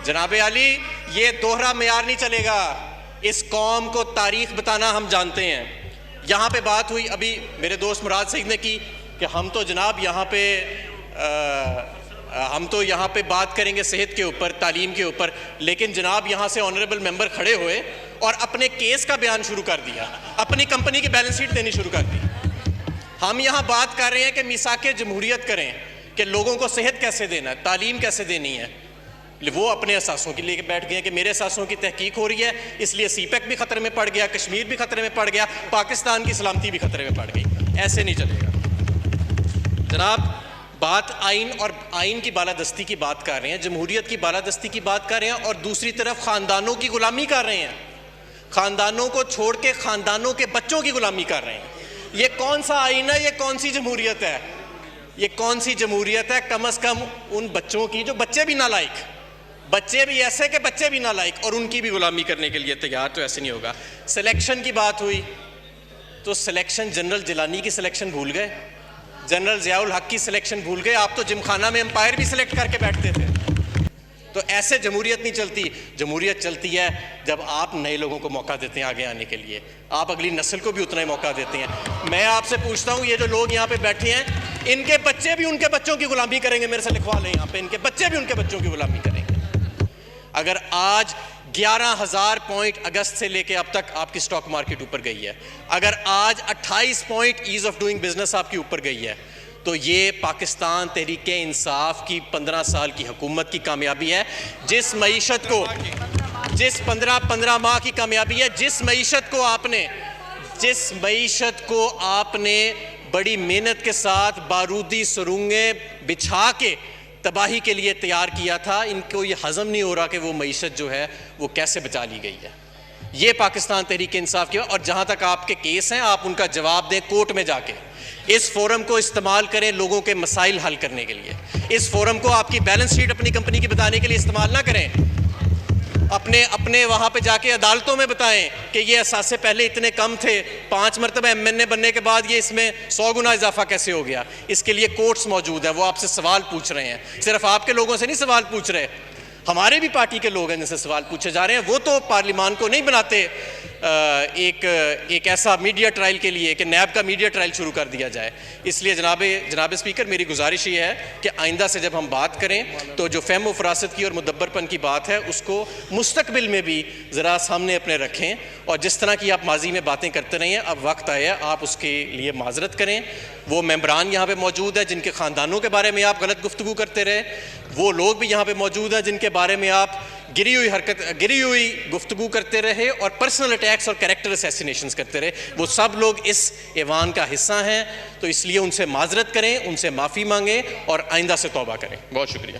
जनाबे अली, ये दोहरा मेयार नहीं चलेगा। इस कौम को तारीख बताना हम जानते हैं। यहाँ पे बात हुई अभी मेरे दोस्त मुराद सईद ने की कि हम तो जनाब यहाँ पे बात करेंगे सेहत के ऊपर, तालीम के ऊपर, लेकिन जनाब यहाँ से ऑनरेबल मेंबर खड़े हुए और अपने केस का बयान शुरू कर दिया, अपनी कंपनी की बैलेंस शीट देनी शुरू कर दी। हम यहाँ बात कर रहे हैं कि मिसाके जमहूरियत करें कि लोगों को सेहत कैसे देना है, तालीम कैसे देनी है। वो अपने असासों के लिए बैठ गए कि मेरे असासों की तहकीक हो रही है, इसलिए सीपैक भी खतरे में पड़ गया, कश्मीर भी खतरे में पड़ गया, पाकिस्तान की सलामती भी खतरे में पड़ गई। ऐसे नहीं चलेगा जनाब। बात आइन और आइन की बालादस्ती की बात कर रहे हैं, जमहूरियत की बालादस्ती की बात कर रहे हैं, और दूसरी तरफ ख़ानदानों की गुलामी कर रहे हैं। ख़ानदानों को छोड़ के ख़ानदानों के बच्चों की गुलामी कर रहे हैं। ये कौन सा आइन है? ये कौन सी जमहूरियत है? ये कौन सी जमहूरियत है? कम अज़ कम उन बच्चों की जो बच्चे भी नालायक, बच्चे भी ऐसे के बच्चे भी नालायक, और उनकी भी गुलामी करने के लिए तैयार। तो ऐसे नहीं होगा। सिलेक्शन की बात हुई तो सिलेक्शन, जनरल जिलानी की सिलेक्शन भूल गए, जनरल ज़ियाउल हक की सिलेक्शन भूल गए। आप तो जिमखाना में एम्पायर भी सिलेक्ट करके बैठते थे। तो ऐसे जमहूरियत नहीं चलती। जमहूरियत चलती है जब आप नए लोगों को मौका देते हैं आगे आने के लिए, आप अगली नस्ल को भी उतना ही मौका देते हैं। मैं आपसे पूछता हूँ, ये जो लोग यहाँ पे बैठे हैं, इनके बच्चे भी उनके बच्चों की गुलामी करेंगे? मेरे से लिखवा लें यहाँ पे, इनके बच्चे भी उनके बच्चों की गुलामी करेंगे। अगर आज 11,000 पॉइंट अगस्त से लेके अब तक आपकी स्टॉक मार्केट ऊपर गई है, अगर आज 28 point ease of doing business आपकी ऊपर गई है, तो ये पाकिस्तान तहरीके इंसाफ की 15 साल की हुकूमत की कामयाबी है। जिस मईशत को, जिस 15 माह की कामयाबी है, जिस मईशत को आपने बड़ी मेहनत के साथ बारूदी सुरुंगें बिछा के तबाही के लिए तैयार किया था, इनको ये हज़म नहीं हो रहा कि वो मईशत जो है वो कैसे बचा ली गई है। ये पाकिस्तान तहरीक इंसाफ की। और जहाँ तक आपके केस हैं, आप उनका जवाब दें कोर्ट में जाके। इस फोरम को इस्तेमाल करें लोगों के मसाइल हल करने के लिए। इस फोरम को आपकी बैलेंस शीट अपनी कंपनी की बताने के लिए इस्तेमाल ना करें। अपने वहाँ पे जाके अदालतों में बताएं कि ये असासे पहले इतने कम थे, 5 मरतबा MNA बनने के बाद ये इसमें 100 गुना इजाफा कैसे हो गया। इसके लिए कोर्ट्स मौजूद हैं, वो आपसे सवाल पूछ रहे हैं। सिर्फ आपके लोगों से नहीं सवाल पूछ रहे, हमारे भी पार्टी के लोग हैं जिनसे सवाल पूछे जा रहे हैं। वो तो पार्लिमान को नहीं बनाते एक ऐसा मीडिया ट्रायल के लिए कि नैब का मीडिया ट्रायल शुरू कर दिया जाए। इसलिए जनाब स्पीकर, मेरी गुजारिश ये है कि आइंदा से जब हम बात करें तो जो फ़हम व फ़रासत की और मुदब्बरपन की बात है, उसको मुस्तकबिल में भी ज़रा सामने अपने रखें। और जिस तरह की आप माजी में बातें करते रहे हैं, अब वक्त आया आप उसके लिए माजरत करें। वो मेंबरान यहाँ पे मौजूद है जिनके ख़ानदानों के बारे में आप गलत गुफ्तगू करते रहे, वो लोग भी यहाँ पे मौजूद हैं जिनके बारे में आप गिरी हुई गुफ्तगू करते रहे और पर्सनल अटैक्स और कैरेक्टर असैसिनेशंस करते रहे। वो सब लोग इस ऐवान का हिस्सा हैं, तो इसलिए उनसे माजरत करें, उनसे माफ़ी मांगें और आइंदा से तौबा करें। बहुत शुक्रिया।